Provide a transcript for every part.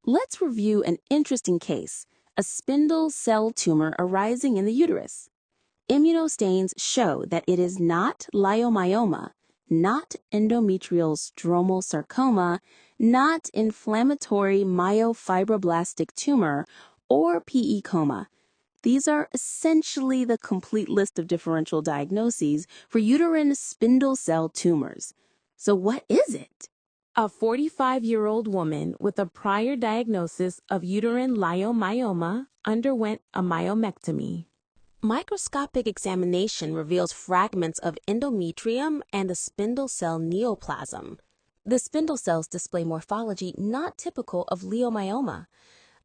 Let's review an interesting case, a spindle cell tumor arising in the uterus. Immunostains show that it is not leiomyoma, not endometrial stromal sarcoma, not inflammatory myofibroblastic tumor, or PEComa. These are essentially the complete list of differential diagnoses for uterine spindle cell tumors. So what is it? A 45-year-old woman with a prior diagnosis of uterine leiomyoma underwent a myomectomy. Microscopic examination reveals fragments of endometrium and the spindle cell neoplasm. The spindle cells display morphology not typical of leiomyoma.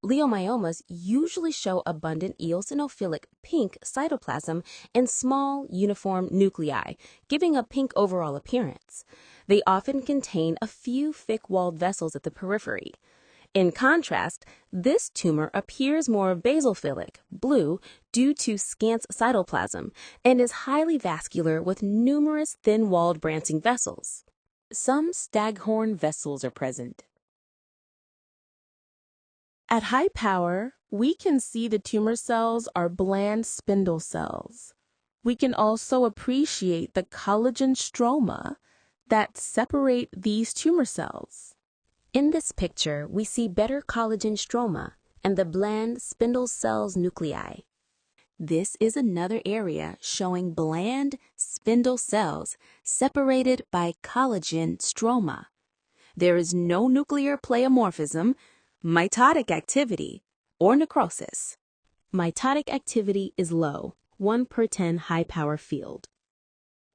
Leiomyomas usually show abundant eosinophilic pink cytoplasm and small, uniform nuclei, giving a pink overall appearance. They often contain a few thick-walled vessels at the periphery. In contrast, this tumor appears more basophilic, blue, due to scant cytoplasm, and is highly vascular with numerous thin-walled branching vessels. Some staghorn vessels are present. At high power, we can see the tumor cells are bland spindle cells. We can also appreciate the collagen stroma that separate these tumor cells. In this picture, we see better collagen stroma and the bland spindle cells nuclei. This is another area showing bland spindle cells separated by collagen stroma. There is no nuclear pleomorphism, mitotic activity, or necrosis. Mitotic activity is low, 1/10 high-power field.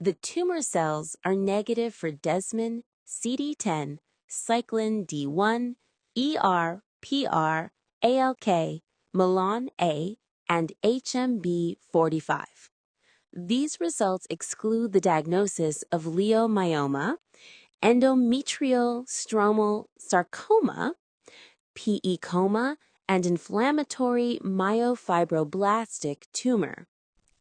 The tumor cells are negative for desmin, CD10, cyclin D1, ER, PR, ALK, Milan A, and HMB45. These results exclude the diagnosis of leiomyoma, endometrial stromal sarcoma, PEComa, and inflammatory myofibroblastic tumor.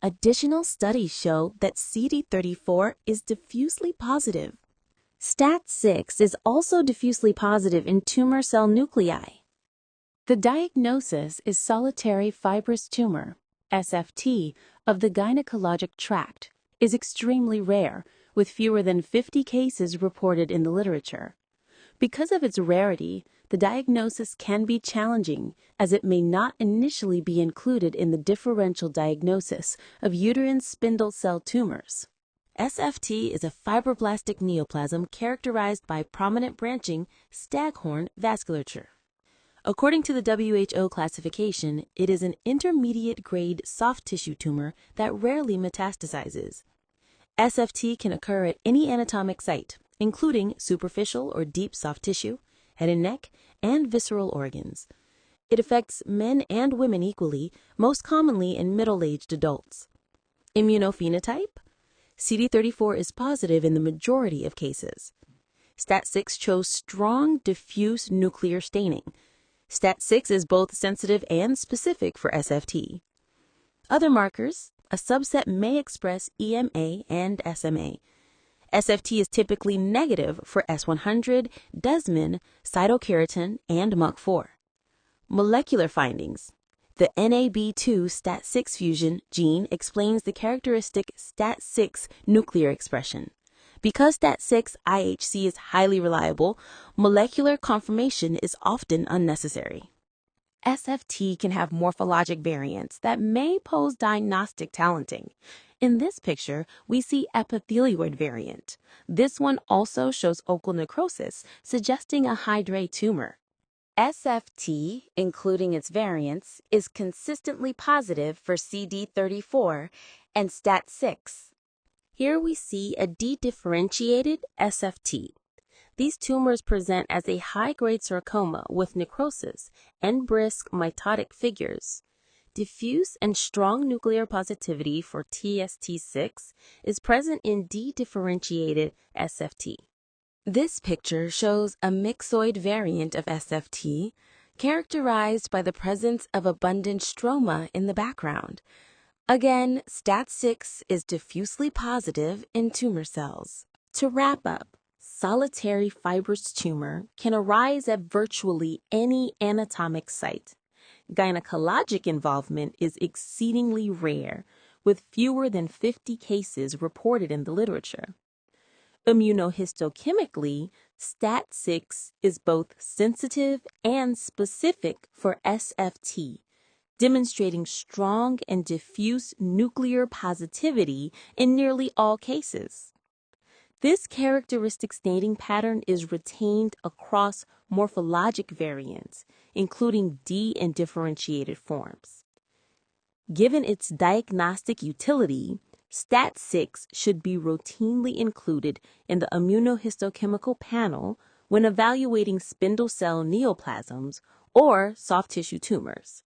Additional studies show that CD34 is diffusely positive. STAT6 is also diffusely positive in tumor cell nuclei. The diagnosis is solitary fibrous tumor, SFT, of the gynecologic tract, is extremely rare, with fewer than 50 cases reported in the literature. Because of its rarity, the diagnosis can be challenging, as it may not initially be included in the differential diagnosis of uterine spindle cell tumors. SFT is a fibroblastic neoplasm characterized by prominent branching staghorn vasculature. According to the WHO classification, it is an intermediate-grade soft tissue tumor that rarely metastasizes. SFT can occur at any anatomic site, including superficial or deep soft tissue, head and neck, and visceral organs. It affects men and women equally, most commonly in middle-aged adults. Immunophenotype? CD34 is positive in the majority of cases. STAT6 shows strong diffuse nuclear staining. STAT6 is both sensitive and specific for SFT. Other markers, a subset may express EMA and SMA. SFT is typically negative for S100, desmin, cytokeratin, and MUC4. Molecular findings. The NAB2 STAT6 fusion gene explains the characteristic STAT6 nuclear expression. Because STAT6 IHC is highly reliable, molecular confirmation is often unnecessary. SFT can have morphologic variants that may pose diagnostic challenging. In this picture, we see epithelioid variant. This one also shows ocal necrosis, suggesting a hydrate tumor. SFT, including its variants, is consistently positive for CD34 and STAT6. Here we see a dedifferentiated SFT. These tumors present as a high-grade sarcoma with necrosis and brisk mitotic figures. Diffuse and strong nuclear positivity for TST6 is present in dedifferentiated SFT. This picture shows a myxoid variant of SFT, characterized by the presence of abundant stroma in the background. Again, STAT6 is diffusely positive in tumor cells. To wrap up, solitary fibrous tumor can arise at virtually any anatomic site. Gynecologic involvement is exceedingly rare, with fewer than 50 cases reported in the literature. Immunohistochemically, STAT6 is both sensitive and specific for SFT, demonstrating strong and diffuse nuclear positivity in nearly all cases. This characteristic staining pattern is retained across morphologic variants, including de-indifferentiated forms. Given its diagnostic utility, STAT6 should be routinely included in the immunohistochemical panel when evaluating spindle cell neoplasms or soft tissue tumors.